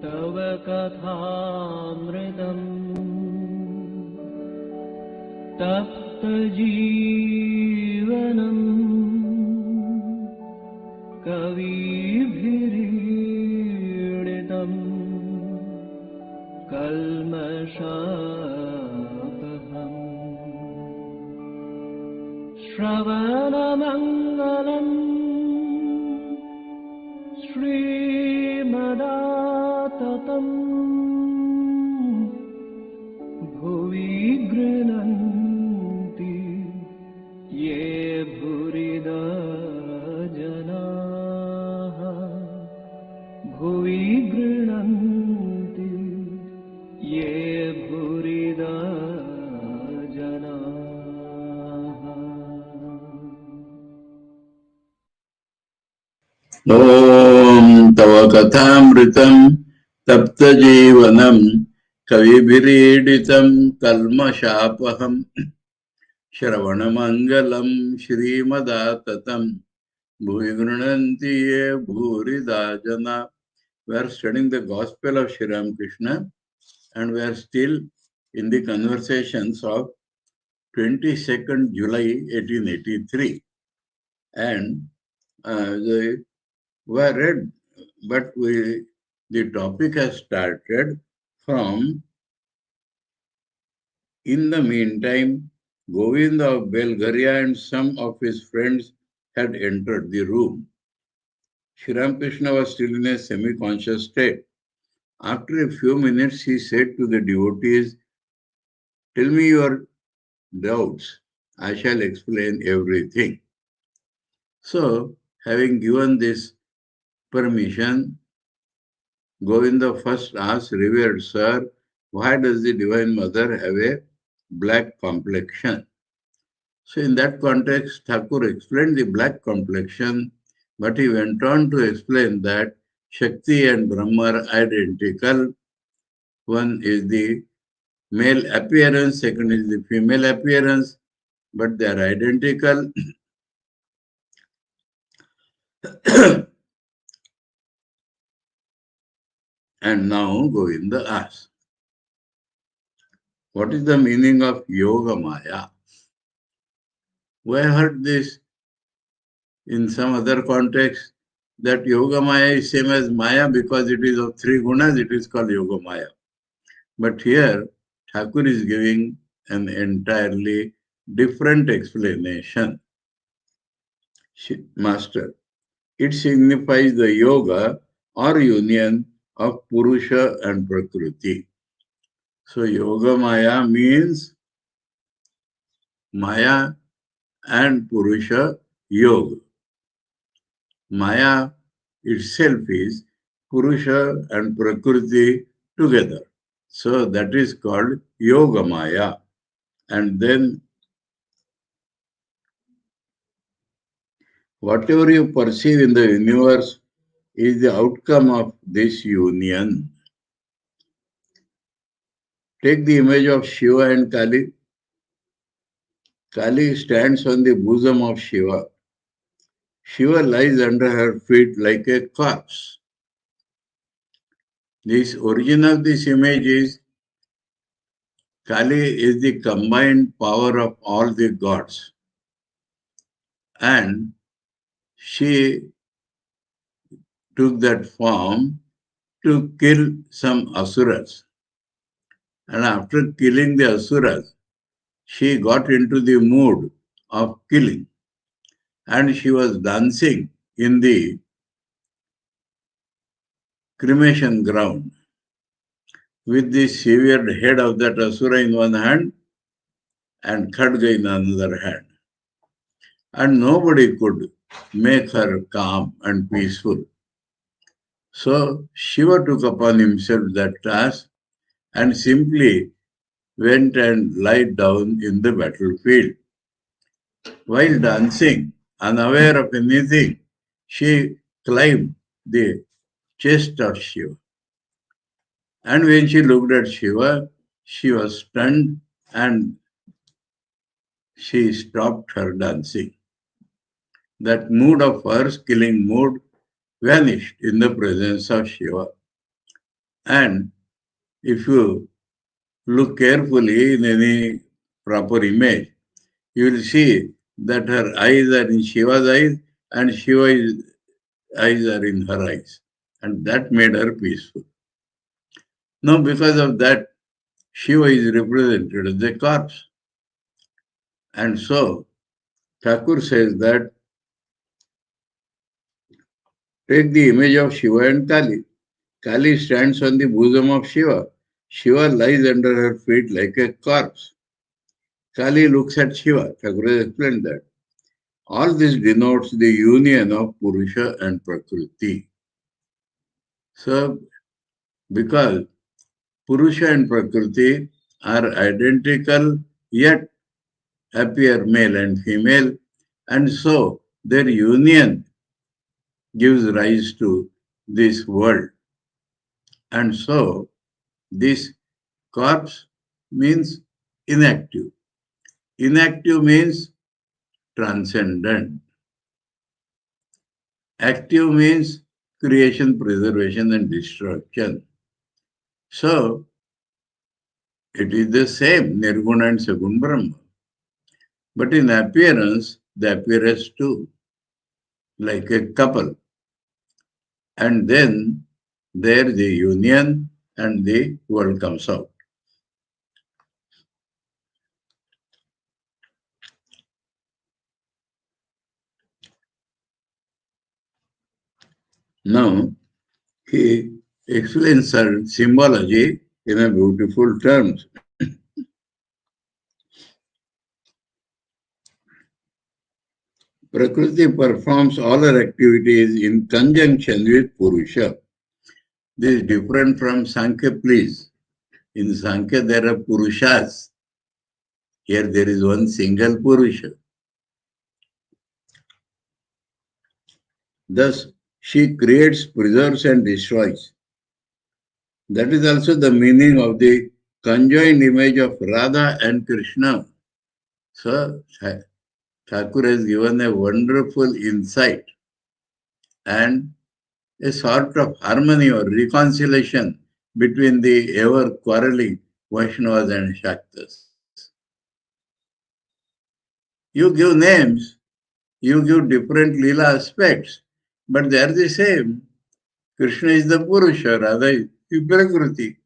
तव कथामृतम् तप्तजीवनम् कविभिरीडितम् कल्मषापहम् श्रवणमङ्गलम् श्रीमदाततम् भुवि गृह्णन्ति ये भूरिदा जनाः भुवि गृह्णन्ति ये भूरिदा जनाः। ॐ तव कथामृतं तप्तजीवनं कविभिरीडितं कल्मषापहम् श्रवणमङ्गलं श्रीमदाततं भुवि गृह्णन्ति ये भूरिदा जना. We are studying the Gospel of Sri Ramakrishna, and we are still in the conversations of 22nd July 1883. And we were read, but the topic has started from, in the meantime, Govinda of Belgaria and some of his friends had entered the room. Sri Ramakrishna was still in a semi-conscious state. After a few minutes, he said to the devotees, "Tell me your doubts. I shall explain everything." So, having given this permission, Govinda first asked, "Revered Sir, why does the Divine Mother have a black complexion?" So in that context, Thakur explained the black complexion, but he went on to explain that Shakti and Brahma are identical. One is the male appearance, second is the female appearance, but they are identical. And now Govinda asks, what is the meaning of Yoga Maya? We heard this in some other context, that Yoga Maya is same as Maya because it is of three gunas, it is called Yoga Maya. But here, Thakur is giving an entirely different explanation. Master, it signifies the yoga or union of Purusha and Prakriti. So Yoga Maya means Maya and Purusha Yoga. Maya itself is Purusha and Prakriti together. So that is called Yoga Maya. And then whatever you perceive in the universe is the outcome of this union. Take the image of Shiva and Kali. Kali stands on the bosom of Shiva. Shiva lies under her feet like a corpse. This origin of this image is Kali is the combined power of all the gods. And she took that form to kill some asuras. And after killing the asuras, she got into the mood of killing. And she was dancing in the cremation ground with the severed head of that asura in one hand and khadga in another hand. And nobody could make her calm and peaceful. So Shiva took upon himself that task and simply went and lied down in the battlefield. While dancing, unaware of anything, she climbed the chest of Shiva. And when she looked at Shiva, she was stunned and she stopped her dancing. That mood of hers, killing mood, vanished in the presence of Shiva. And if you look carefully in any proper image, you will see that her eyes are in Shiva's eyes and Shiva's eyes are in her eyes. And that made her peaceful. Now, because of that, Shiva is represented as a corpse. And so, Thakur says that take the image of Shiva and Kali. Kali stands on the bosom of Shiva. Shiva lies under her feet like a corpse. Kali looks at Shiva. Thakur has explained that. All this denotes the union of Purusha and Prakriti. So, because Purusha and Prakriti are identical yet appear male and female, and so their union gives rise to this world. And so this corpse means inactive. Inactive means transcendent. Active means creation, preservation, and destruction. So it is the same, Nirguna and Saguna Brahma. But in appearance, they appear as two, like a couple. And then there the union and the world comes out. Now, he explains symbology in a beautiful terms. Prakriti performs all her activities in conjunction with Purusha. This is different from Sankhya, please. In Sankhya, there are Purushas. Here, there is one single Purusha. Thus, she creates, preserves, and destroys. That is also the meaning of the conjoined image of Radha and Krishna. So, Thakur has given a wonderful insight and a sort of harmony or reconciliation between the ever quarreling Vaishnavas and Shaktas. You give names, you give different Leela aspects, but they are the same. Krishna is the Purusha, Radha is the Prakriti.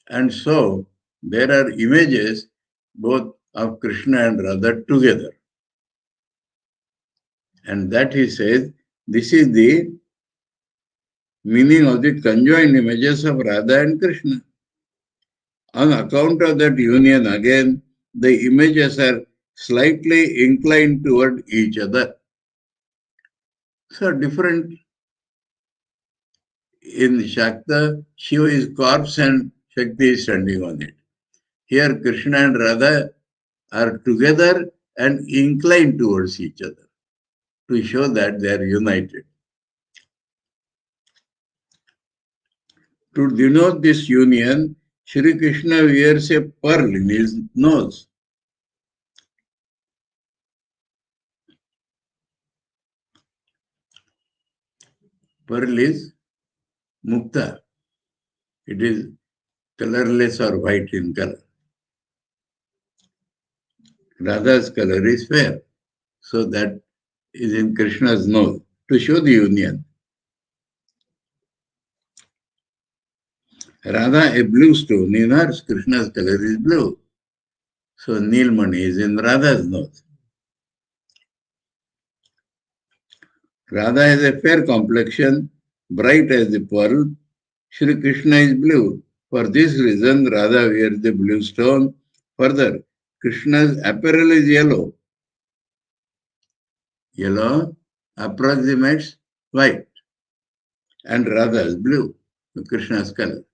And so there are images both of Krishna and Radha together. And that he says, this is the meaning of the conjoined images of Radha and Krishna. On account of that union, again, the images are slightly inclined toward each other. So different. In Shakta, Shiva is corpse and Shakti is standing on it. Here, Krishna and Radha are together and inclined towards each other to show that they are united. To denote this union, Sri Krishna wears a pearl in his nose. Pearl is mukta. It is colorless or white in color. Radha's color is fair. So that is in Krishna's nose to show the union. Radha, a blue stone, in hers, Krishna's color is blue. So Nilmani is in Radha's nose. Radha has a fair complexion, bright as the pearl. Shri Krishna is blue. For this reason, Radha wears the blue stone. Further, Krishna's apparel is yellow. Yellow approximates white. And Radha is blue, Krishna's color.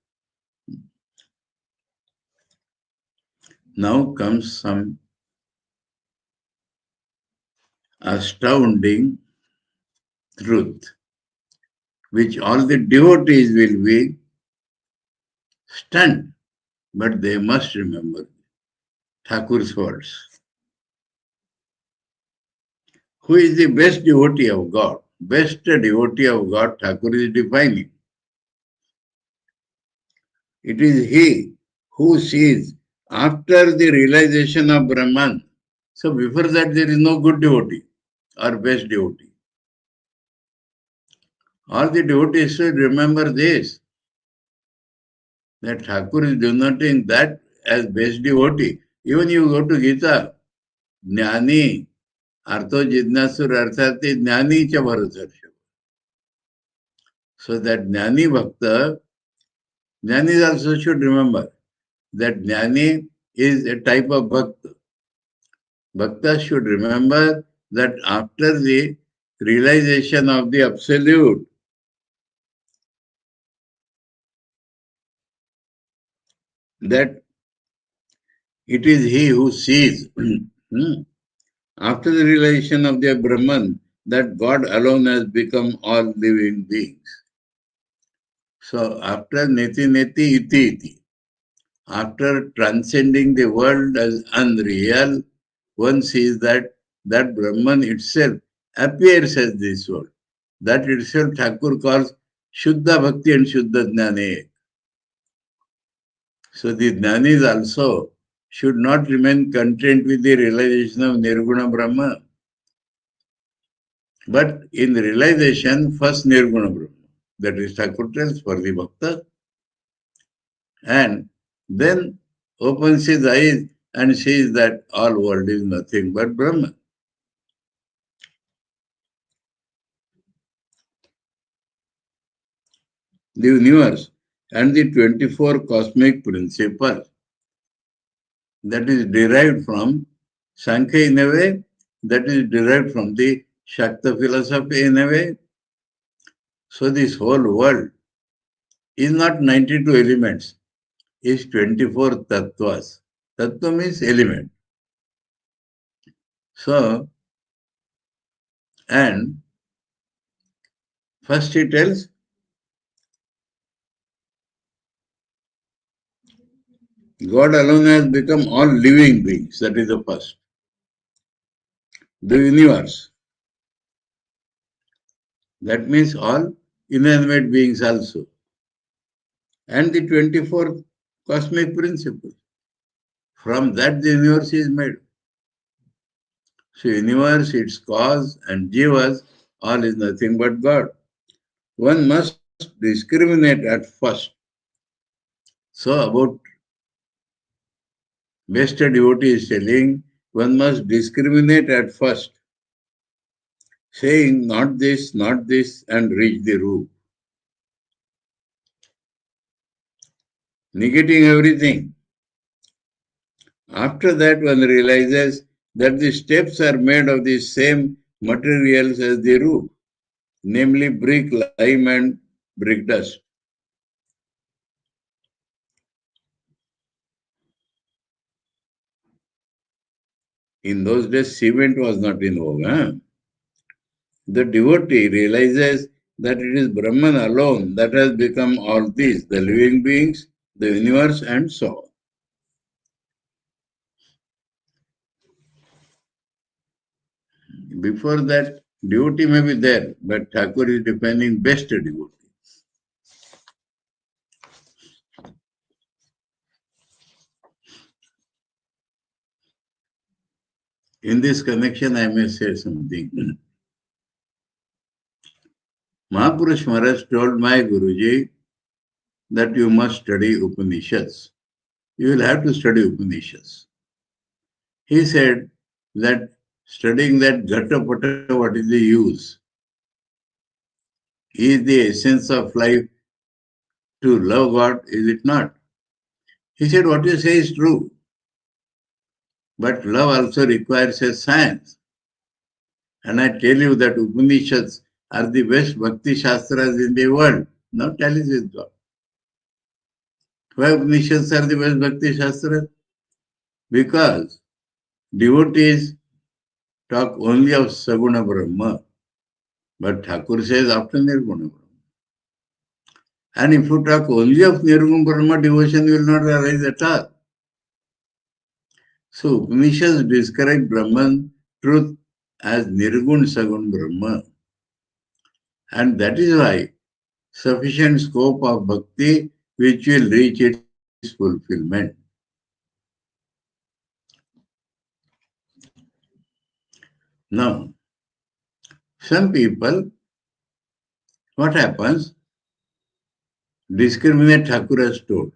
Now comes some astounding truth, which all the devotees will be stunned, but they must remember Thakur's words. Who is the best devotee of God? Best devotee of God, Thakur is defining. It is he who sees after the realization of Brahman. So before that there is no good devotee or best devotee. All the devotees should remember this, that Thakur is denoting that as best devotee. Even you go to Gita, Jnani, Artho Jidnasur Arthati Jnani cha Bharatarsha. So that Jnani Bhakta, Jnani also should remember that Jnani is a type of Bhakta. Bhakta should remember that after the realization of the Absolute, that it is he who sees. After the realization of the Brahman, that God alone has become all living beings. So after Neti Neti Iti Iti, after transcending the world as unreal, one sees that that Brahman itself appears as this world. That itself Thakur calls Shuddha Bhakti and Shuddha Jnane. So the Jnanis also should not remain content with the realization of Nirguna Brahma. But in realization, first Nirguna Brahma. That is Thakur tells for the Bhakta. And then opens his eyes and sees that all world is nothing but Brahman. The universe and the 24 cosmic principles that is derived from Sankhya in a way, that is derived from the Shakta philosophy in a way. So this whole world is not 92 elements, is 24 tattvas. Tattva means element. So, and first he tells God alone has become all living beings. That is the first. The universe. That means all inanimate beings also. And the 24 cosmic principles. From that the universe is made. So universe, its cause and jivas, all is nothing but God. One must discriminate at first. So about best devotee is telling, one must discriminate at first, saying not this, and reach the root. Negating everything. After that, one realizes that the steps are made of the same materials as the roof, namely brick, lime, and brick dust. In those days, cement was not in vogue. The devotee realizes that it is Brahman alone that has become all these, the living beings, the universe, and so on. Before that, devotee may be there, but Thakur is defining best devotee. In this connection, I may say something. Mahapurush Maharaj told my Guruji that you must study Upanishads. You will have to study Upanishads. He said that studying that Ghata Pata, what is the use? Is the essence of life to love God, is it not? He said, what you say is true. But love also requires a science. And I tell you that Upanishads are the best Bhakti Shastras in the world. Now tell us with God. Why Upanishads are the best Bhakti Shastras? Because devotees talk only of Saguna Brahma. But Thakur says after Nirguna Brahma. And if you talk only of Nirguna Brahma, devotion will not arise at all. So Upanishads describe Brahman truth as Nirgun Sagun Brahma. And that is why sufficient scope of bhakti which will reach its fulfillment. Now, some people, what happens? Discriminate Thakur has told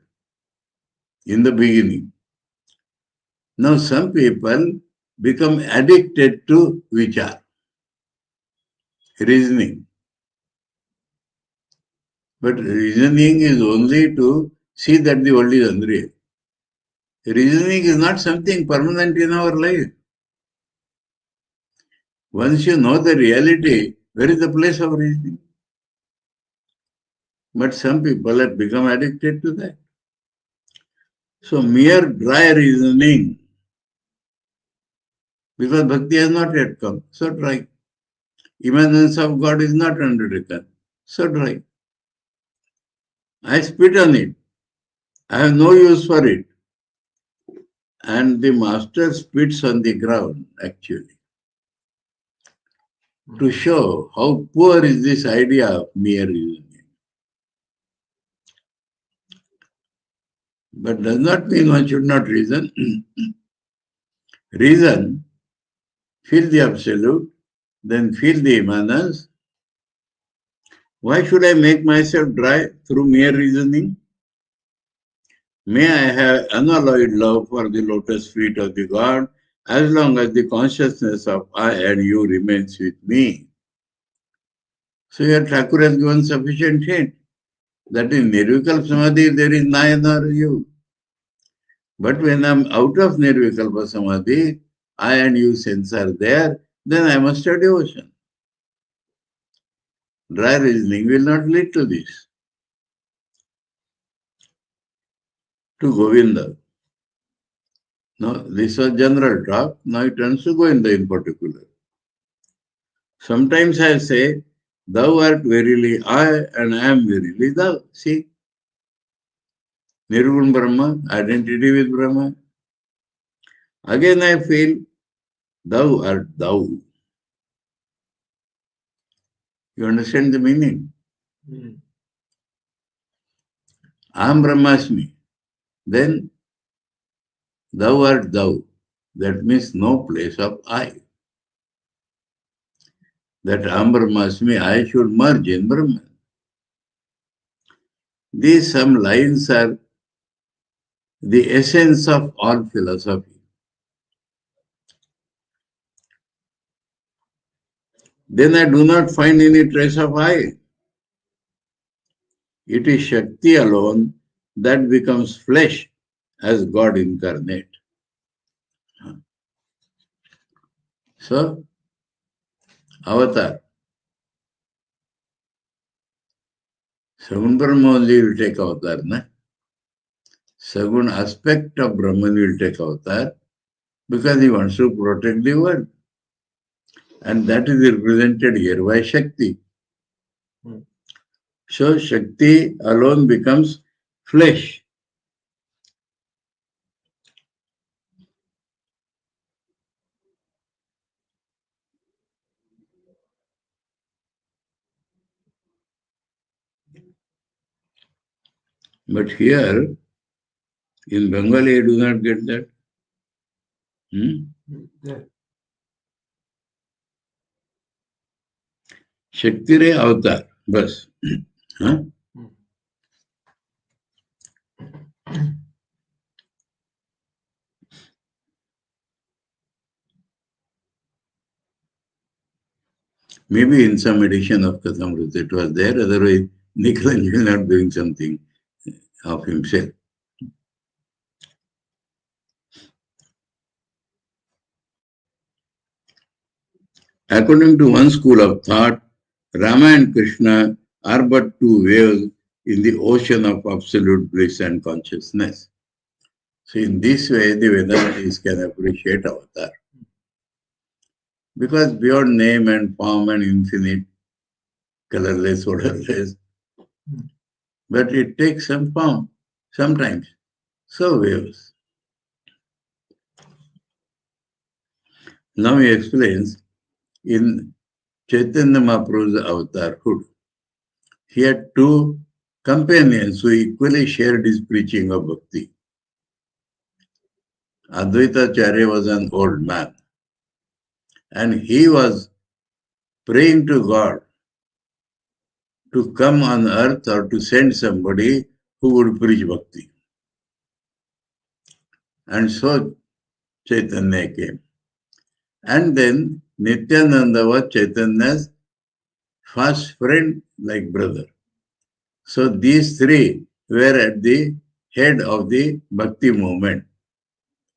in the beginning. Now, some people become addicted to vichar, reasoning. But reasoning is only to see that the world is unreal. Reasoning is not something permanent in our life. Once you know the reality, where is the place of reasoning? But some people have become addicted to that. So mere dry reasoning, because bhakti has not yet come, so dry. Immanence of God is not undertaken, so dry. I spit on it. I have no use for it. And the master spits on the ground, actually, to show how poor is this idea of mere reasoning. But does not mean one should not reason. Reason, feel the absolute, then feel the immanence. Why should I make myself dry through mere reasoning? May I have unalloyed love for the lotus feet of the God as long as the consciousness of I and you remains with me. So here Thakur has given sufficient hint that in Nirvikalpa Samadhi there is I nor you. But when I am out of Nirvikalpa Samadhi, I and you sense are there, then I must have devotion. Dry reasoning will not lead to this. To Govinda. Now, this was general talk. Now it turns to Govinda in particular. Sometimes I say, thou art verily I and I am verily thou. See? Nirgun Brahma, identity with Brahma. Again I feel, thou art thou. You understand the meaning? Aham Brahmasmi. Then, thou art thou. That means no place of I. That Aham Brahmasmi, I should merge in Brahman. These some lines are the essence of all philosophy. Then I do not find any trace of I. It is Shakti alone that becomes flesh as God incarnate. So, avatar. Sagun Brahma only will take avatar, na? Sagun aspect of Brahman will take avatar because he wants to protect the world. And that is represented here by Shakti. So Shakti alone becomes flesh. But here, in Bengali, I do not get that. Shakti re avatar, bas. Huh? Maybe in some edition of Kathāmrita it was there, otherwise Nikalanji is not doing something of himself. According to one school of thought, Rama and Krishna are but two waves in the ocean of absolute bliss and consciousness. So in this way, the Vedantis can appreciate avatar. Because beyond name and form and infinite, colorless, odorless, but it takes some form, sometimes. So waves. Now he explains, in Chaitanya Mahaprabhu's avatarhood, he had two companions who equally shared his preaching of bhakti. Advaita Acharya was an old man, and he was praying to God to come on earth or to send somebody who would preach bhakti. And so Chaitanya came. And then Nityananda was Chaitanya's first friend, like brother. So these three were at the head of the bhakti movement,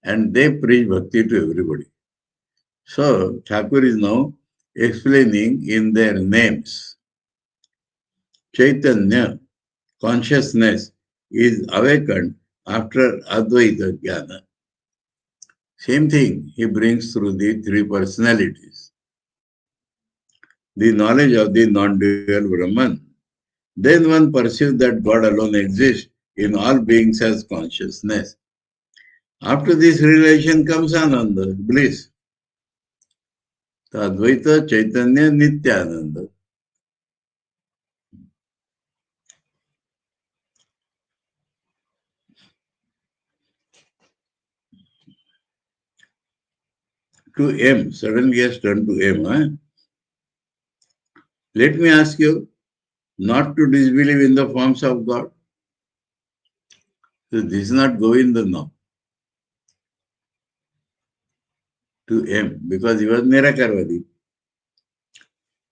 and they preach bhakti to everybody. So Thakur is now explaining in their names. Chaitanya, consciousness, is awakened after Advaita Jnana. Same thing he brings through the three personalities. The knowledge of the non-dual Brahman. Then one perceives that God alone exists in all beings as consciousness. After this realization comes Ananda, bliss. Advaita, Chaitanya, Nityananda. To M, suddenly has turned to M. Huh? Let me ask you not to disbelieve in the forms of God. So this is not Govinda now. To M, because he was Nirakarvadi.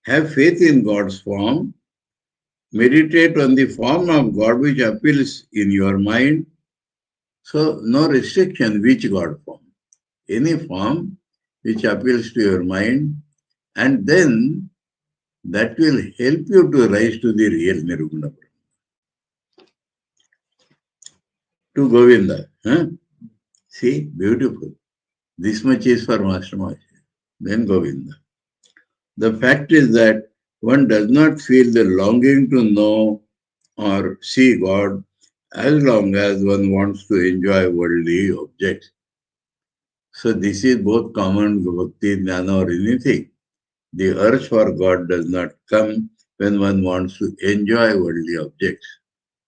Have faith in God's form. Meditate on the form of God which appeals in your mind. So no restriction which God form. Any form which appeals to your mind, and then that will help you to rise to the real Nirguna. To Govinda. Huh? See, beautiful. This much is for Master Maharaj. Then Govinda. The fact is that one does not feel the longing to know or see God as long as one wants to enjoy worldly objects. So this is both common bhakti, jnana or anything. The urge for God does not come when one wants to enjoy worldly objects.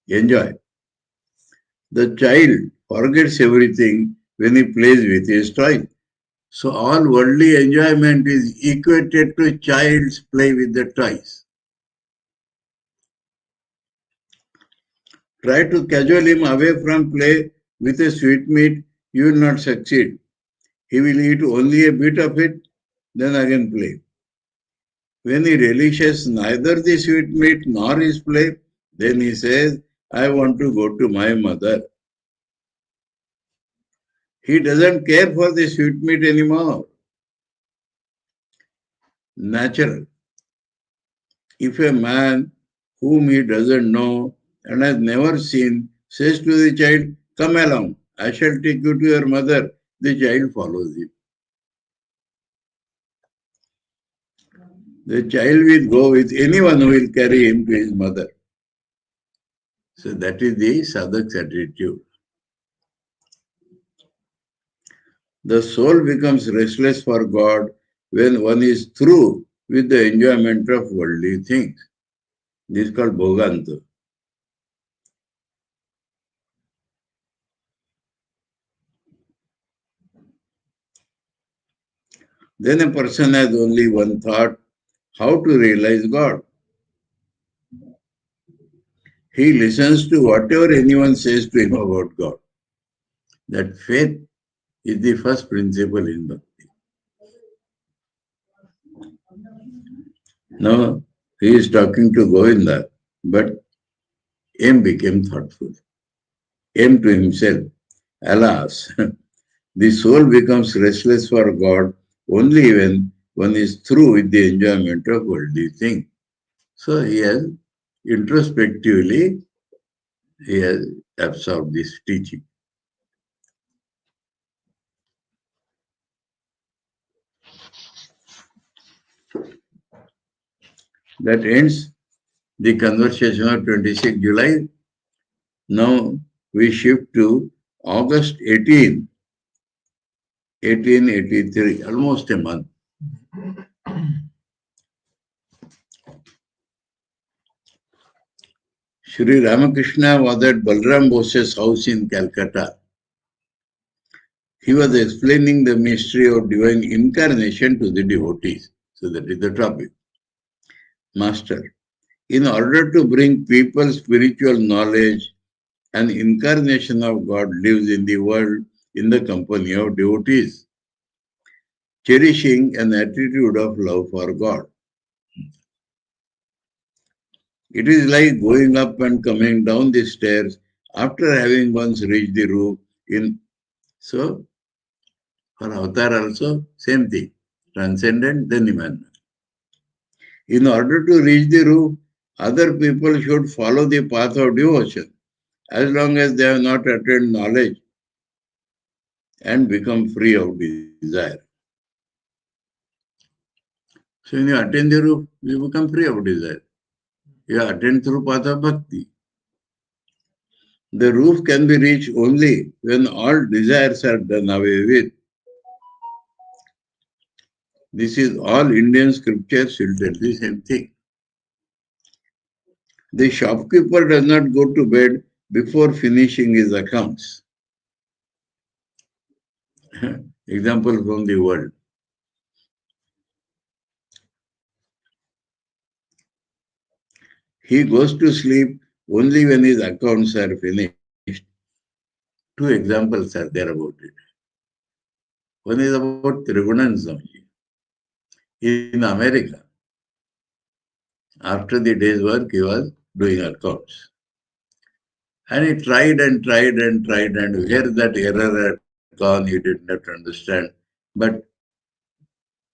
Enjoy. The child forgets everything when he plays with his toy. So all worldly enjoyment is equated to child's play with the toys. Try to cajole him away from play with a sweetmeat, you will not succeed. He will eat only a bit of it, then again play. When he relishes neither the sweetmeat nor his play, then he says, I want to go to my mother. He doesn't care for the sweetmeat anymore. Natural. If a man whom he doesn't know and has never seen says to the child, come along, I shall take you to your mother, the child follows him. The child will go with anyone who will carry him to his mother. So that is the sadhak's attitude. The soul becomes restless for God when one is through with the enjoyment of worldly things. This is called bhoganta. Then a person has only one thought, how to realize God. He listens to whatever anyone says to him about God. That faith is the first principle in bhakti. Now, he is talking to Govinda, but M became thoughtful. M to himself, alas, the soul becomes restless for God only when one is through with the enjoyment of worldly things. So he has introspectively, he has absorbed this teaching. That ends the conversation of 26 July. Now we shift to August 18, 1883, almost a month. Sri Ramakrishna was at Balram Bose's house in Calcutta. He was explaining the mystery of divine incarnation to the devotees. So that is the topic. Master, in order to bring people spiritual knowledge, an incarnation of God lives in the world in the company of devotees, cherishing an attitude of love for God. It is like going up and coming down the stairs after having once reached the roof. So, for avatar also, same thing. Transcendent, then Emmanuel. In order to reach the roof, other people should follow the path of devotion, as long as they have not attained knowledge and become free of desire. So when you attain the roof, you become free of desire. You attain through path of bhakti. The roof can be reached only when all desires are done away with. This is all Indian scriptures will tell the same thing. The shopkeeper does not go to bed before finishing his accounts. Example from the world. He goes to sleep only when his accounts are finished. Two examples are there about it. One is about Trigunam Swami in America. After the day's work, he was doing accounts. And he tried and tried and tried, and where that error had gone, he did not understand. But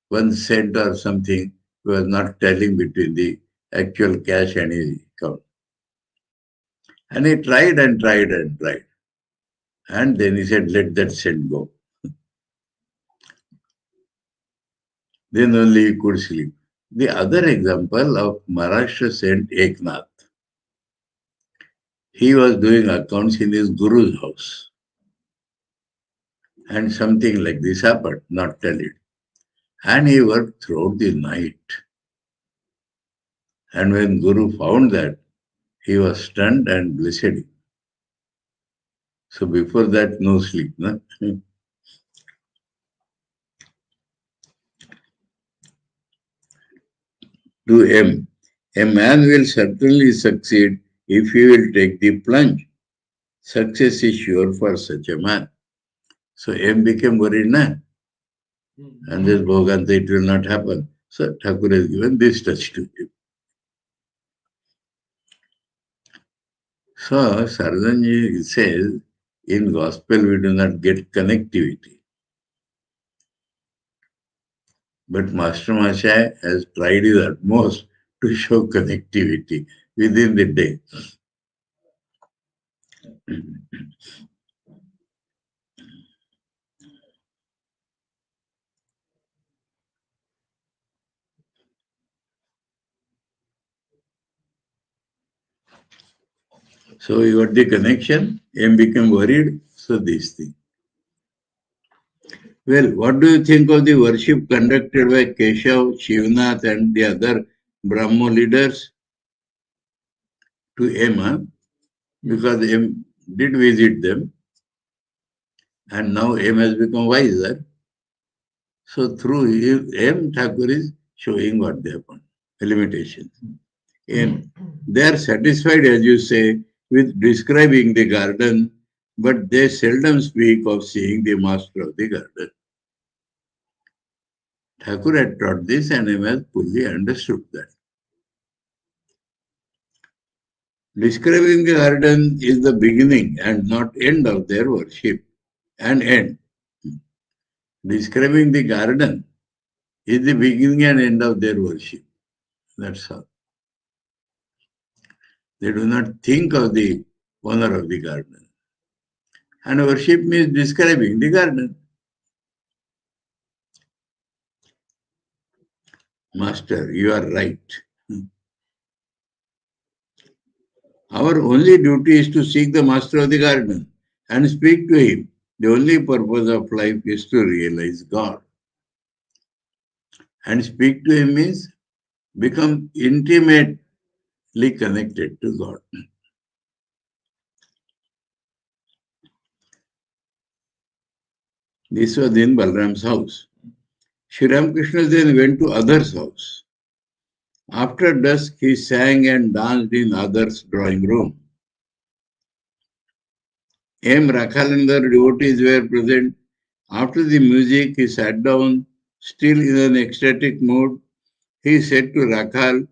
1 cent or something, he was not telling between the actual cash and his account. And he tried and tried and tried. And then he said, let that cent go. Then only he could sleep. The other example of Maharashtra Saint Eknath. He was doing accounts in his guru's house. And something like this happened, not tell it. And he worked throughout the night. And when Guru found that, he was stunned and blessed him. So before that, no sleep. No? To M. A man will certainly succeed if he will take the plunge. Success is sure for such a man. So M became worried, na? And this Bhoganta, it will not happen. So Thakur has given this touch to him. So Sardanji says, in gospel we do not get connectivity. But Master Mashai has tried his utmost to show connectivity within the day. So you got the connection, M became worried, so this thing. Well, what do you think of the worship conducted by Keshav, Shivnath and the other Brahmo leaders? To M, because M did visit them and now M has become wiser. So through M, Thakur is showing what they have done, the limitations. And they are satisfied, as you say, with describing the garden, but they seldom speak of seeing the master of the garden. Thakur had taught this and M has fully understood that. Describing the garden is the beginning and not end of their worship. And end. Describing the garden is the beginning and end of their worship. That's all. They do not think of the owner of the garden. And worship means describing the garden. Master, you are right. Our only duty is to seek the master of the garden and speak to him. The only purpose of life is to realize God. And speak to him means become intimately connected to God. This was in Balram's house. Sri Ramakrishna then went to others' house. After dusk, he sang and danced in others' drawing room. M. Rakhal and other devotees were present. After the music, he sat down, still in an ecstatic mood. He said to Rakhal,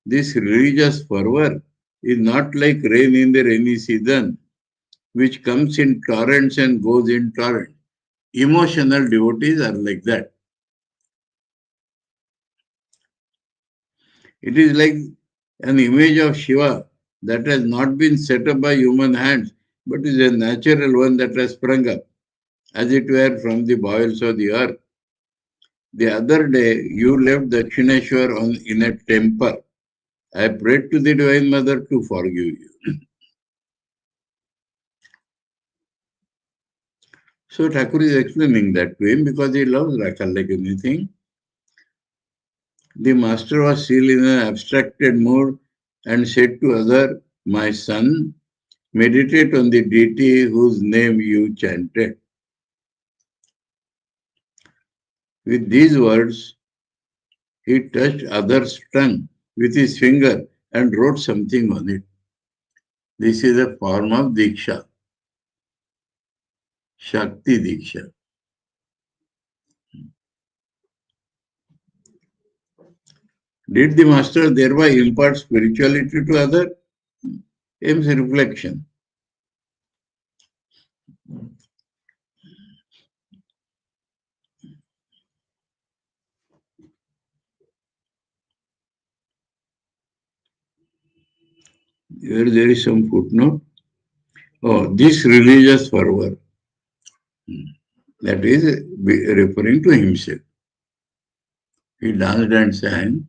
"This religious fervor is not like rain in the rainy season, which comes in torrents and goes in torrents. Emotional devotees are like that. It is like an image of Shiva that has not been set up by human hands, but is a natural one that has sprung up, as it were, from the bowels of the earth. The other day, you left Dakshineshwar in a temper. I prayed to the Divine Mother to forgive you." So Thakur is explaining that to him because he loves Rakhal like anything. The master was still in an abstracted mood and said to other, "My son, meditate on the deity whose name you chanted." With these words, he touched other's tongue with his finger and wrote something on it. This is a form of Diksha, Shakti Diksha. Did the master thereby impart spirituality to others? M's reflection. Here there is some footnote. Oh, this religious fervor. That is referring to himself. He danced and sang,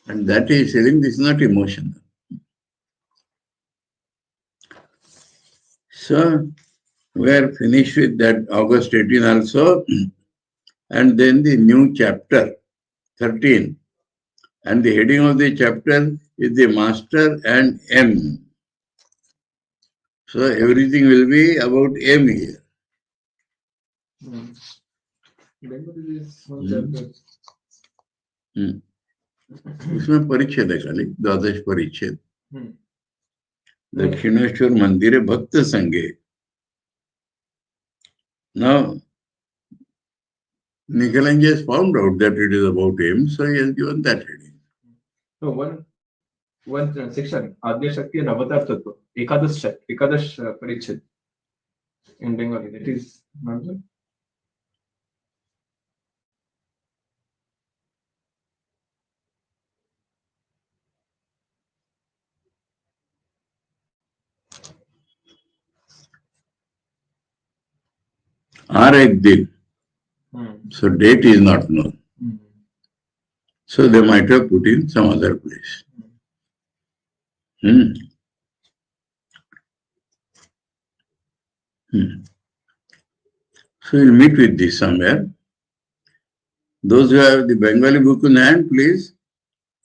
and that he is saying this is not emotional. So we are finished with that August 18 also, and then the new chapter 13. And the heading of the chapter is the Master and M. So everything will be about M here. उसमें परिच्छेद है खाली, द्वादश परिच्छेद. दक्षिणेश्वर मंदिरे भक्त संगे. Now, Nikhilanje has found out that it is about him, so he has given that heading. So one section, Adya Shakti and Avatar Tattva, Ekadash Parichet in Bengali. That is not good. Ek din. So date is not known. So they might have put in some other place. So we'll meet with this somewhere. Those who have the Bengali book in hand, please.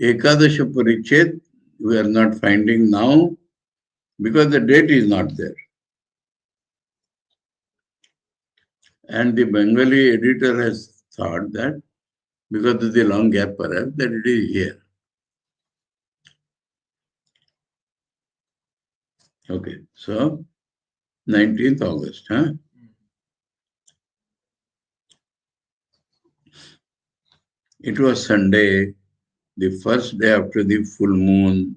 Ekadasha Parichet, we are not finding now because the date is not there. And the Bengali editor has thought that because of the long gap perhaps that it is here. Okay, so 19th August, huh? It was Sunday, the first day after the full moon.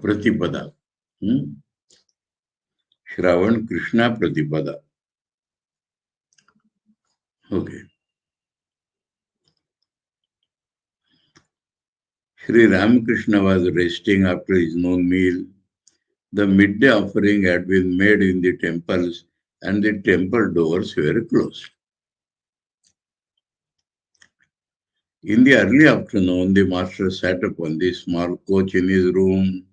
Pratipada. Shravan Krishna Pratipada. Okay. Sri Ramakrishna was resting after his noon meal. The midday offering had been made in the temples and the temple doors were closed. In the early afternoon, the master sat upon the small couch in his room.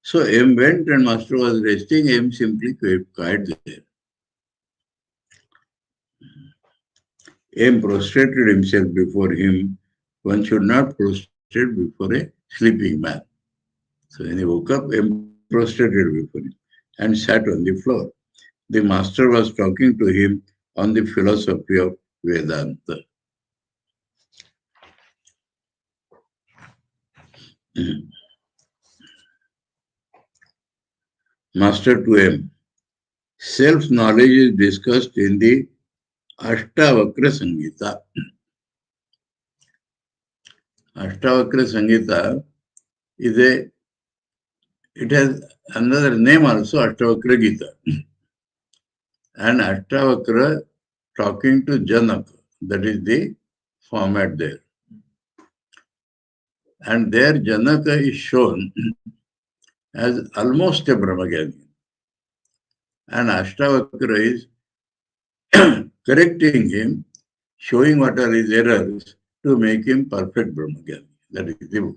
So M went and master was resting. M simply kept quiet there. M prostrated himself before him. One should not prostrate before a sleeping man. So when he woke up, M prostrated before him. and sat on the floor. The master was talking to him on the philosophy of Vedanta. Master to him. Self-knowledge is discussed in the Ashtavakra Samhita. Ashtavakra Samhita it has another name also, Ashtavakra Gita. And Ashtavakra talking to Janaka, that is the format there. And there Janaka is shown as almost a Brahmagyani. And Ashtavakra is correcting him, showing what are his errors to make him perfect Brahmagyani. That is the book.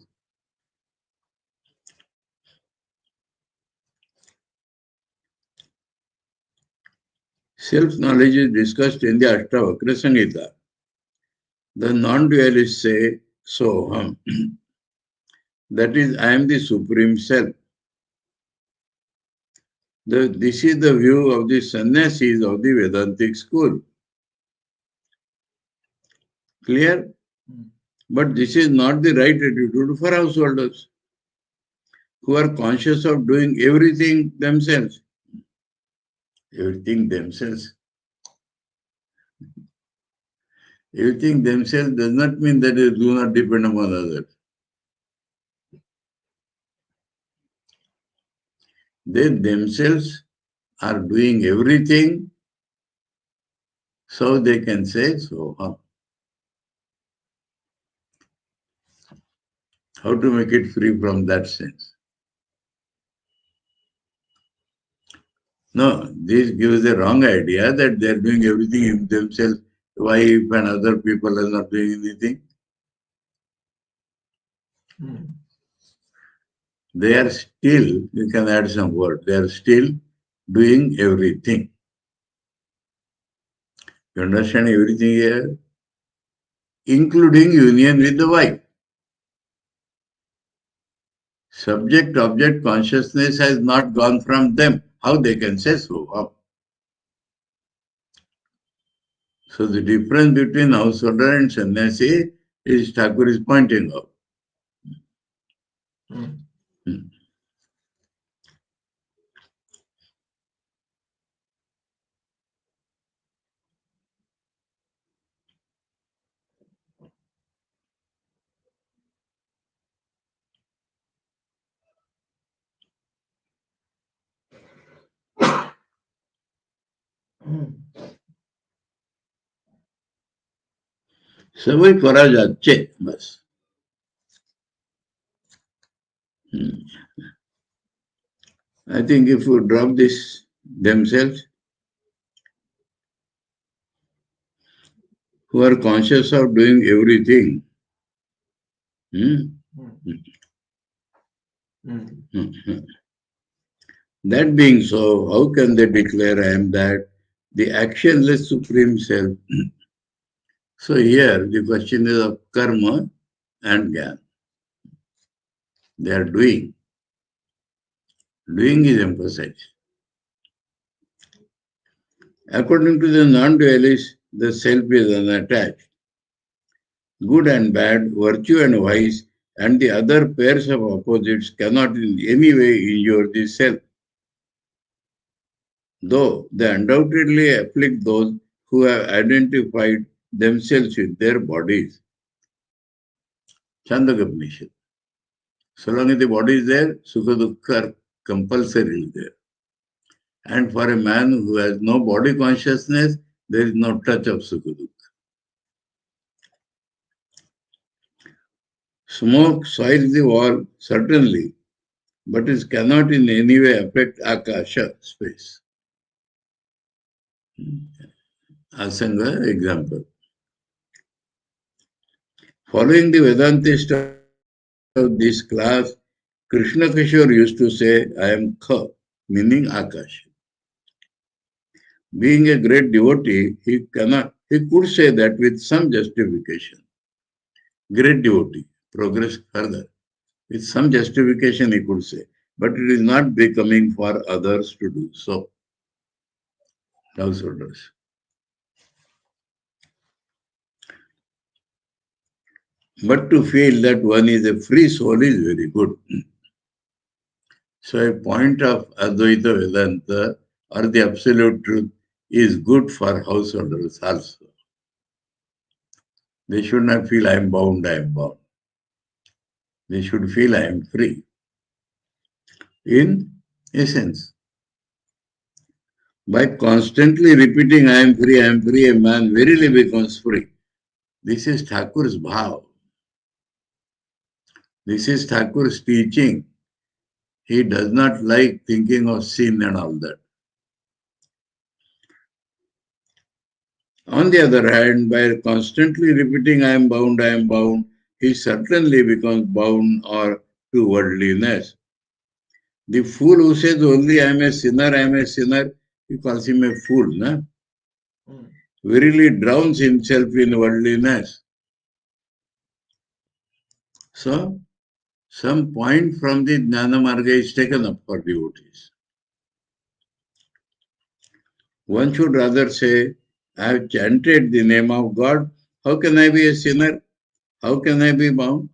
Self-knowledge is discussed in the Ashtavakra Samhita. The non-dualists say, Soham. That is, I am the Supreme Self. This is the view of the sannyasis of the Vedantic school. Clear? But this is not the right attitude for householders who are conscious of doing everything themselves. Everything themselves. Everything themselves does not mean that they do not depend upon others. They themselves are doing everything, so they can say so. How to make it free from that sense? No, this gives a wrong idea that they are doing everything themselves. Why if and other people are not doing anything? They are still, you can add some word, they are still doing everything. You understand everything here? Including union with the wife. Subject-object consciousness has not gone from them. How they can say so? So the difference between householder and sannyasi is Thakur is pointing out. সবই করা যাচ্ছে বাস I think if you drop this themselves, who are conscious of doing everything, that being so, how can they declare I am that, the actionless Supreme Self? So here the question is of karma and jnana. They are doing. Doing is emphasized. According to the non-dualists, the self is unattached. Good and bad, virtue and vice, and the other pairs of opposites cannot in any way injure the self, though they undoubtedly afflict those who have identified themselves with their bodies. Chandogya. So long as the body is there, Sukha Dukkha are compulsorily there. And for a man who has no body consciousness, there is no touch of Sukha Dukkha. Smoke soils the wall, certainly, but it cannot in any way affect Akasha, space. Asanga example. Following the Vedantist of this class, Krishna Kishore used to say, I am Kha, meaning Akash. Being a great devotee, he could say that with some justification. Great devotee, progress further. With some justification he could say. but it is not becoming for others to do so. Householders. But to feel that one is a free soul is very good. So a point of Advaita Vedanta or the absolute truth is good for householders also. They should not feel I am bound, I am bound. They should feel I am free. In essence, by constantly repeating I am free, a man verily becomes free. This is Thakur's bhav. This is Thakur's teaching. He does not like thinking of sin and all that. On the other hand, by constantly repeating I am bound, he certainly becomes bound or to worldliness. The fool who says only I am a sinner, he calls him a fool, no? Verily drowns himself in worldliness. So, some point from the Jnana Marga is taken up for devotees. One should rather say, I have chanted the name of God. How can I be a sinner? How can I be bound?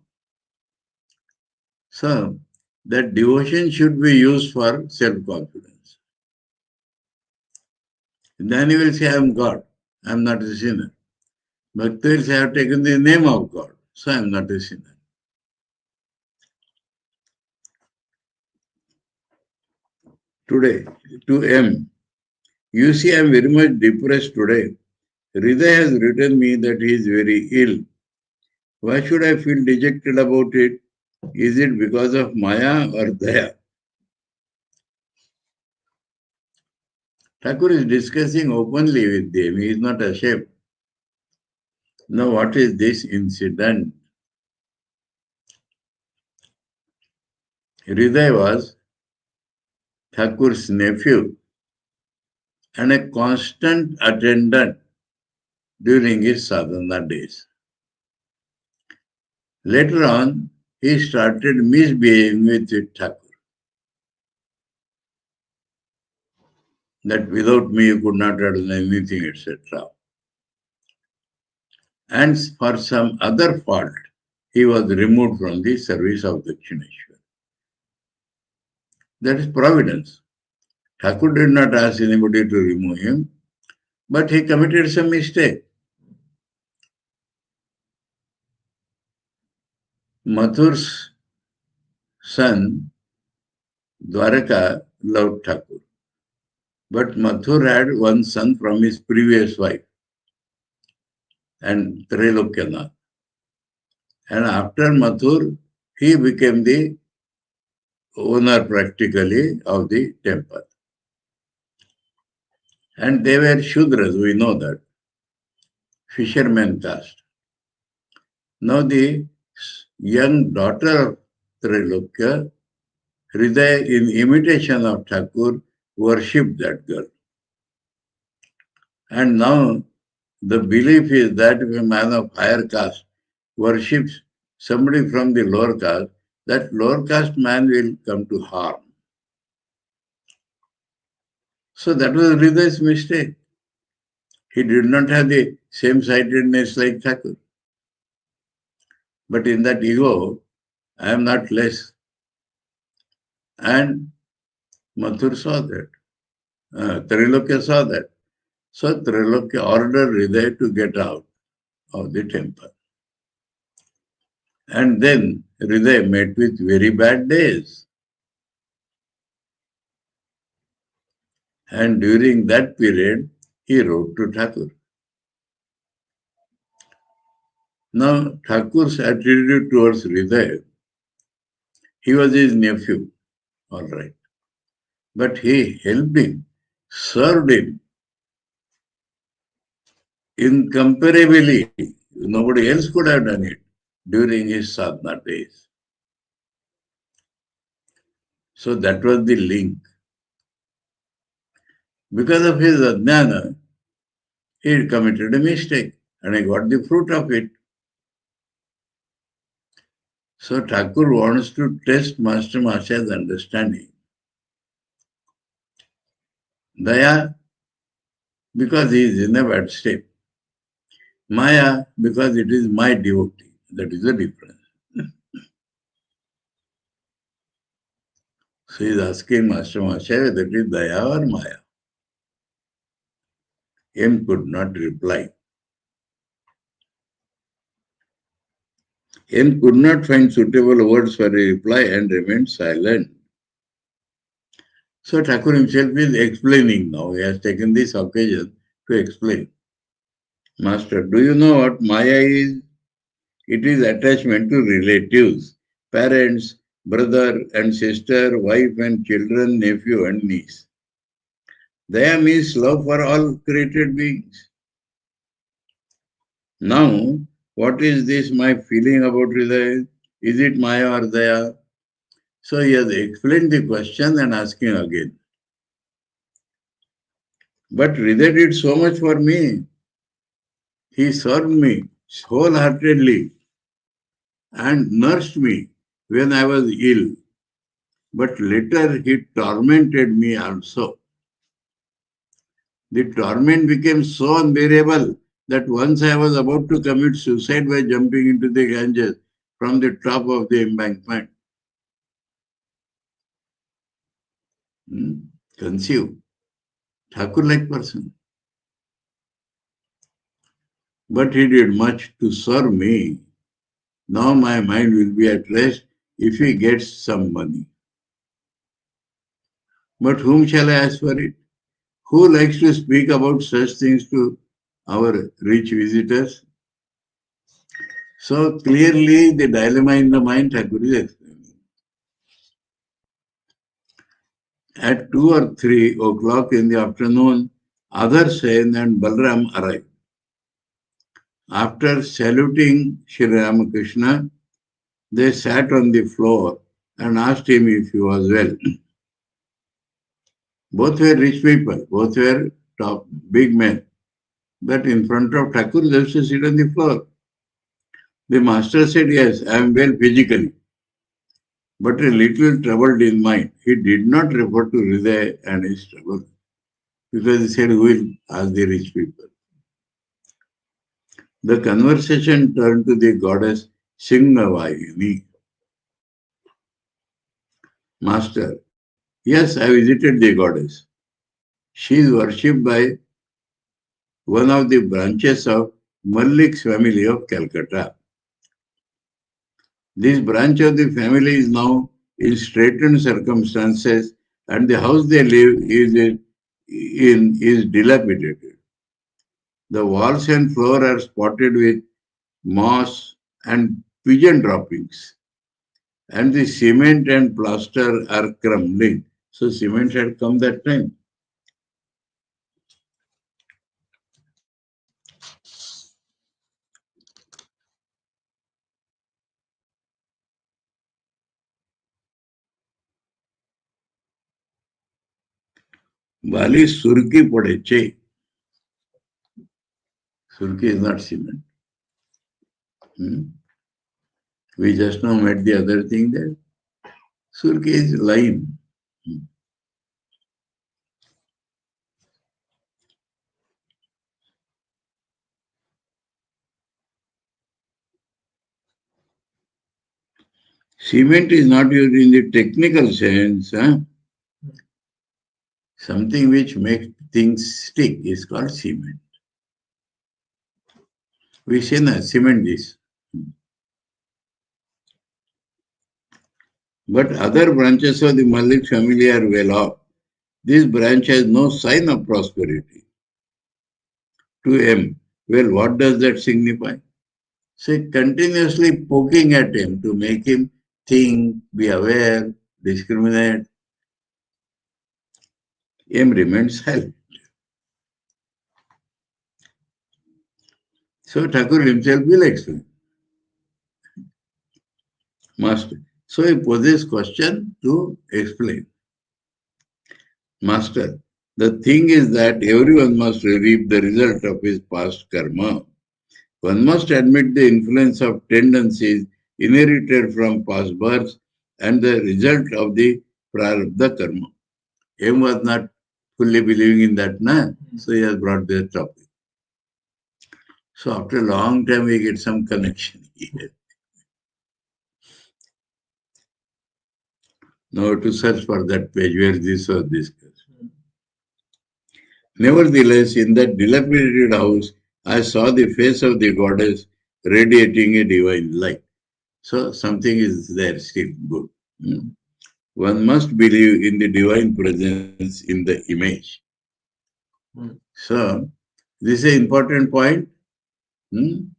So, that devotion should be used for self-confidence. Then he will say, I am God. I am not a sinner. Bhakti will say, I have taken the name of God. So I am not a sinner. Today, to M, you see, I am very much depressed today. Hridaya has written me that he is very ill. Why should I feel dejected about it? Is it because of Maya or Daya? Thakur is discussing openly with them. He is not ashamed. Now, what is this incident? Hridaya was Thakur's nephew and a constant attendant during his sadhana days. Later on, he started misbehaving with Thakur. That without me you could not have done anything, etc. And for some other fault, he was removed from the service of Dakshineshwar. That is providence. Thakur did not ask anybody to remove him, but he committed some mistake. Mathur's son, Dwaraka, loved Thakur. But Mathur had one son from his previous wife, and Trilokyanath. And after Mathur, he became the owner practically of the temple. And they were Shudras, we know that, fishermen caste. Now the young daughter of Trilokya, Hridaya, in imitation of Thakur, worshipped that girl. And now the belief is that if a man of higher caste worships somebody from the lower caste, that lower caste man will come to harm. So that was Hridaya's mistake. He did not have the same sightedness like Thakur. But in that ego, I am not less. And Mathur saw that. Trilokya saw that. So Trilokya ordered Hridaya to get out of the temple. And then Hridaya met with very bad days. And during that period, he wrote to Thakur. Now, Thakur's attitude towards Hridaya, he was his nephew, all right. But he helped him, served him incomparably. Nobody else could have done it during his sadhana days. So that was the link. Because of his ajnana, he committed a mistake and he got the fruit of it. So Thakur wants to test Master Masha's understanding. Daya, because he is in a bad state. Maya, because it is my devotee. That is the difference. So he is asking Master Masha whether it is Daya or Maya. M could not reply. M could not find suitable words for a reply and remained silent. So Thakur himself is explaining now. He has taken this occasion to explain. Master, do you know what Maya is? It is attachment to relatives, parents, brother and sister, wife and children, nephew and niece. Daya means love for all created beings. Now, what is this my feeling about Hridaya? Is it Maya or Daya? So he has explained the question and asking again. But Hridaya did so much for me. He served me wholeheartedly and nursed me when I was ill. But later he tormented me also. The torment became so unbearable that once I was about to commit suicide by jumping into the Ganges from the top of the embankment. Conceive. Thakur-like person. But he did much to serve me. Now my mind will be at rest if he gets some money. But whom shall I ask for it? Who likes to speak about such things to our rich visitors? So clearly the dilemma in the mind Thakur is explaining. At 2 or 3 o'clock in the afternoon, Adhar Sen and Balram arrived. After saluting Sri Ramakrishna, they sat on the floor and asked him if he was well. Both were rich people, both were top big men. But in front of Thakur, they used to sit on the floor. The master said, yes, I am well physically, but a little troubled in mind. He did not refer to Hridaya and his trouble, because he said, who will ask the rich people? The conversation turned to the goddess Singhavayini. Master, yes, I visited the goddess. She is worshipped by one of the branches of Mallik's family of Calcutta. This branch of the family is now in straitened circumstances, and the house they live is dilapidated. The walls and floor are spotted with moss and pigeon droppings, and the cement and plaster are crumbling. So cement had come that time. Bali surki podeche. Surki is not cement. We just now met the other thing there. Surki is lime. Cement is not used in the technical sense. Something which makes things stick is called cement. We say cement this. But other branches of the Mallik family are well off. This branch has no sign of prosperity. To him, well, what does that signify? So continuously poking at him to make him think, be aware, discriminate. M remains silent. So Thakur himself will explain. Master. So he poses question to explain. Master, the thing is that everyone must reap the result of his past karma. One must admit the influence of tendencies inherited from past births and the result of the prarabdha karma. M was not fully believing in that, so he has brought this topic. So after a long time, we get some connection here. Now to search for that page where this was discussed. Nevertheless, in that dilapidated house, I saw the face of the goddess radiating a divine light. So something is there still good. One must believe in the divine presence in the image. So this is an important point. You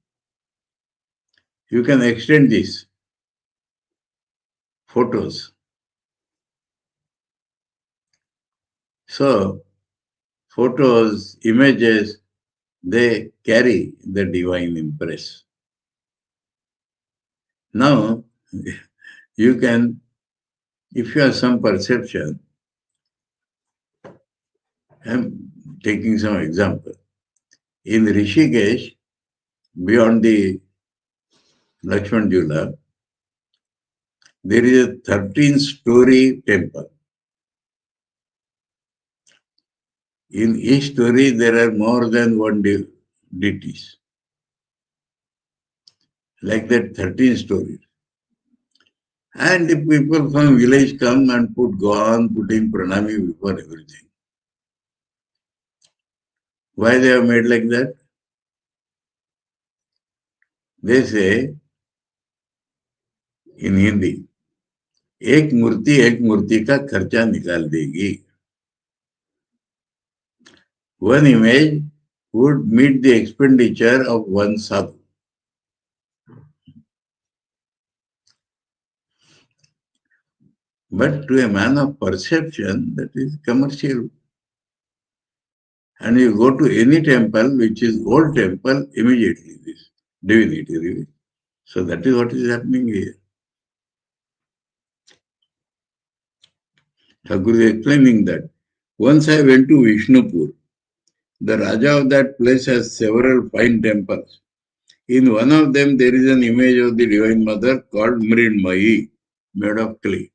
can extend this. Photos. So photos, images, they carry the divine impress. Now, you can, if you have some perception, I'm taking some example. In Rishikesh, beyond the Lakshman Jula, there is a 13-story temple. In each story, there are more than one deities. Like that, 13 stories. And the people from village come and go on putting pranami before everything. Why they have made like that? They say in Hindi, एक मूर्ति का खर्चा निकाल देगी. One image would meet the expenditure of one sadhu. But to a man of perception, that is commercial. And you go to any temple, which is old temple, immediately this divinity revealed. So that is what is happening here. Thakur is explaining that. Once I went to Vishnupur. The Raja of that place has several fine temples. In one of them, there is an image of the Divine Mother called Mridmayi, made of clay.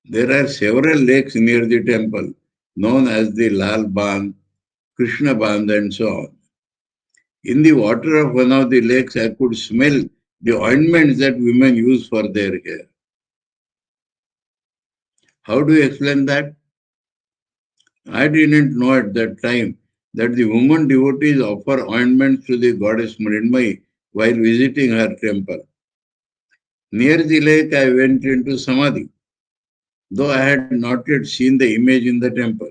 There are several lakes near the temple, known as the Lal Bandh, Krishna Bandh, and so on. In the water of one of the lakes, I could smell the ointments that women use for their hair. How do you explain that? I didn't know at that time that the woman devotees offer ointments to the goddess Mridmayi while visiting her temple. Near the lake, I went into Samadhi, though I had not yet seen the image in the temple.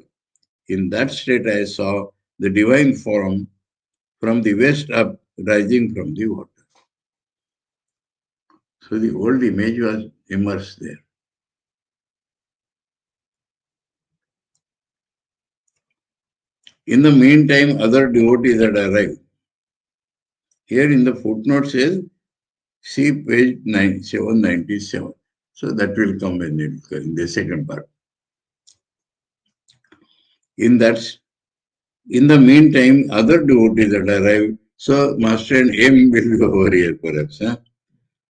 In that state, I saw the divine form from the west up rising from the water. So the old image was immersed there. In the meantime, other devotees had arrived. Here in the footnote says, see page 797. So that will come in the second part. In the meantime, other devotees had arrived. So Master and M will be over here perhaps.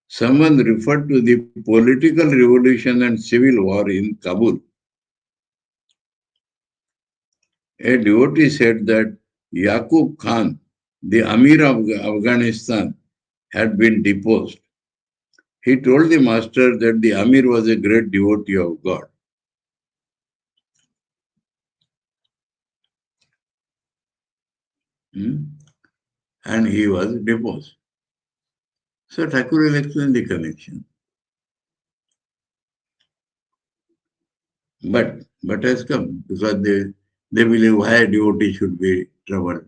Someone referred to the political revolution and civil war in Kabul. A devotee said that Yaqub Khan, the Amir of Afghanistan, had been deposed. He told the master that the Amir was a great devotee of God. And he was deposed. So Thakur will explain the connection. But has come because they believe why a devotee should be troubled.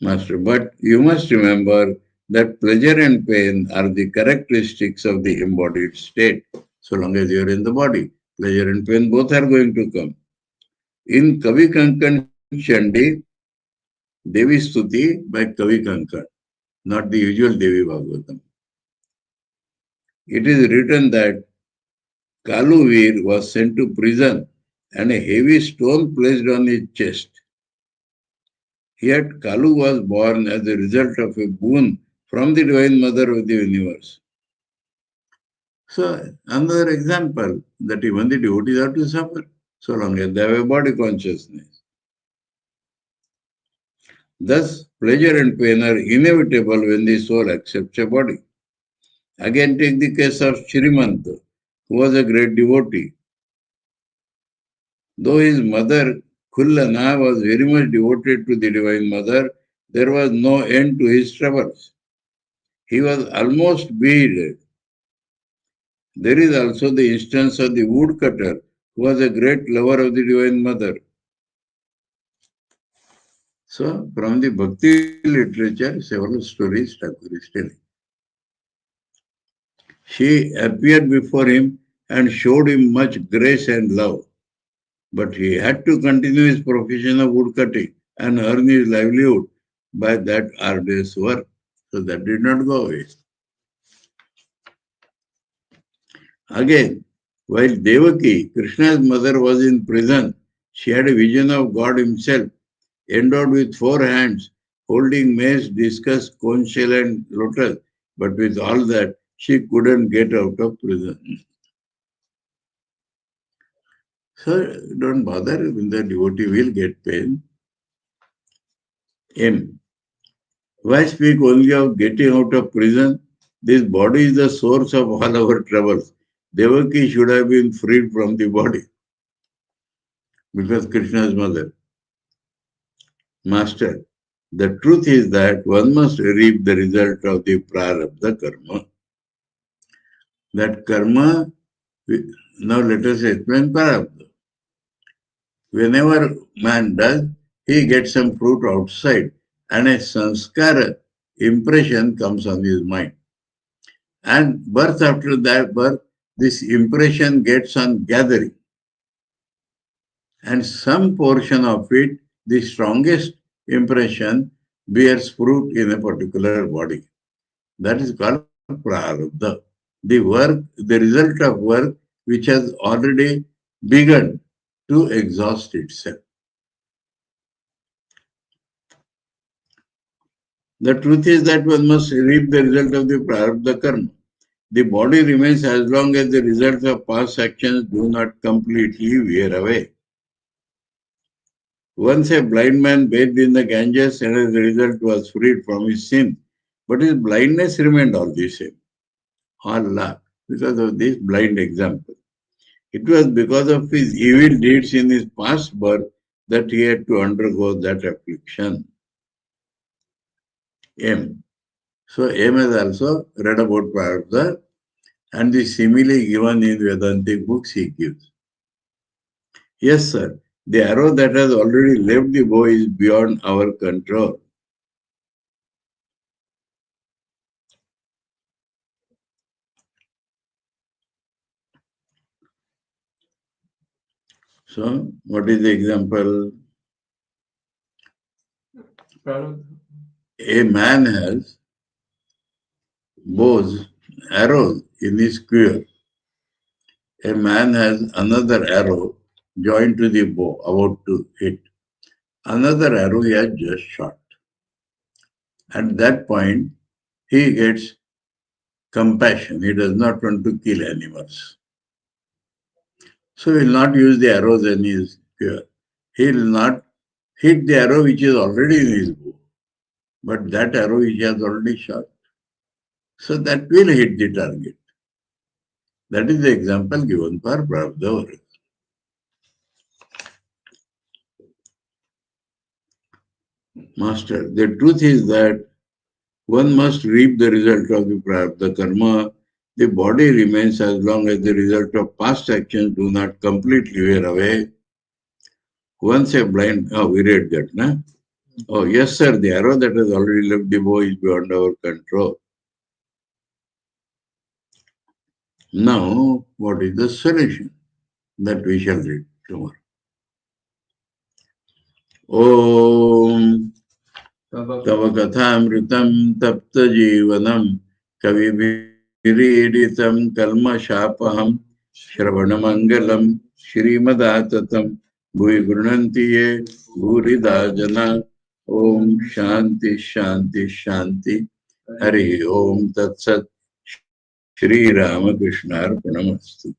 Master, but you must remember that pleasure and pain are the characteristics of the embodied state. So long as you are in the body, pleasure and pain both are going to come. In Kavi Kankan Chandi, Devi Stuti by Kavi Kankan, not the usual Devi Bhagavatam. It is written that Kaluvir was sent to prison and a heavy stone placed on his chest. Yet Kalu was born as a result of a boon from the Divine Mother of the universe. So, another example that even the devotees have to suffer so long as they have a body consciousness. Thus, pleasure and pain are inevitable when the soul accepts a body. Again, take the case of Shrimanta, who was a great devotee. Though his mother Kullana was very much devoted to the Divine Mother, there was no end to his troubles. He was almost beheaded. There is also the instance of the woodcutter, who was a great lover of the Divine Mother. So, from the Bhakti literature, several stories Thakur is telling. She appeared before him and showed him much grace and love. But he had to continue his profession of woodcutting and earn his livelihood by that arduous work. So that did not go away. Again, while Devaki, Krishna's mother, was in prison, she had a vision of God himself, endowed with 4 hands, holding mace, discus, conch shell, and lotus. But with all that, she couldn't get out of prison. So don't bother when the devotee will get pain. M. Why speak only of getting out of prison? This body is the source of all our troubles. Devaki should have been freed from the body because Krishna's mother. Master, the truth is that one must reap the result of the prarabdha karma. That karma, now let us explain prarabdha. Whenever man does, he gets some fruit outside and a sanskara impression comes on his mind. And birth after that birth, this impression gets on gathering. And some portion of it, the strongest impression, bears fruit in a particular body. That is called prarabdha. The work, the result of work which has already begun to exhaust itself. The truth is that one must reap the result of the prarabdha karma. The body remains as long as the results of past actions do not completely wear away. Once a blind man bathed in the Ganges and as a result was freed from his sin, but his blindness remained all the same. Allah, because of this blind example. It was because of his evil deeds in his past birth that he had to undergo that affliction. M. So M has also read about Prarabdha and the simile given in Vedantic books he gives. Yes, sir. The arrow that has already left the bow is beyond our control. So, what is the example? A man has bows, arrows in his quiver. A man has another arrow joined to the bow, about to hit. Another arrow he has just shot. At that point, he gets compassion. He does not want to kill animals. So he will not use the arrows in his quiver. He will not hit the arrow which is already in his bow, but that arrow which he has already shot. So that will hit the target. That is the example given for Prarabdha work. Master, the truth is that one must reap the result of the Prarabdha karma. The body remains as long as the result of past actions do not completely wear away. Once a blind, we read that, na? Oh, yes, sir, the arrow that has already left the bow is beyond our control. Now, what is the solution? That we shall read tomorrow. Om Tava Kathāmritam Tapta Jivanam Kavibhiriditam Kalma Shapaham श्रवणमङ्गलं श्रीमदाततं भुवि गृह्णन्ति ये भूरिदा जना। ओम शांति शांति शांति। हरि ओम तत्सत्। श्री रामकृष्णार्पणमस्तु।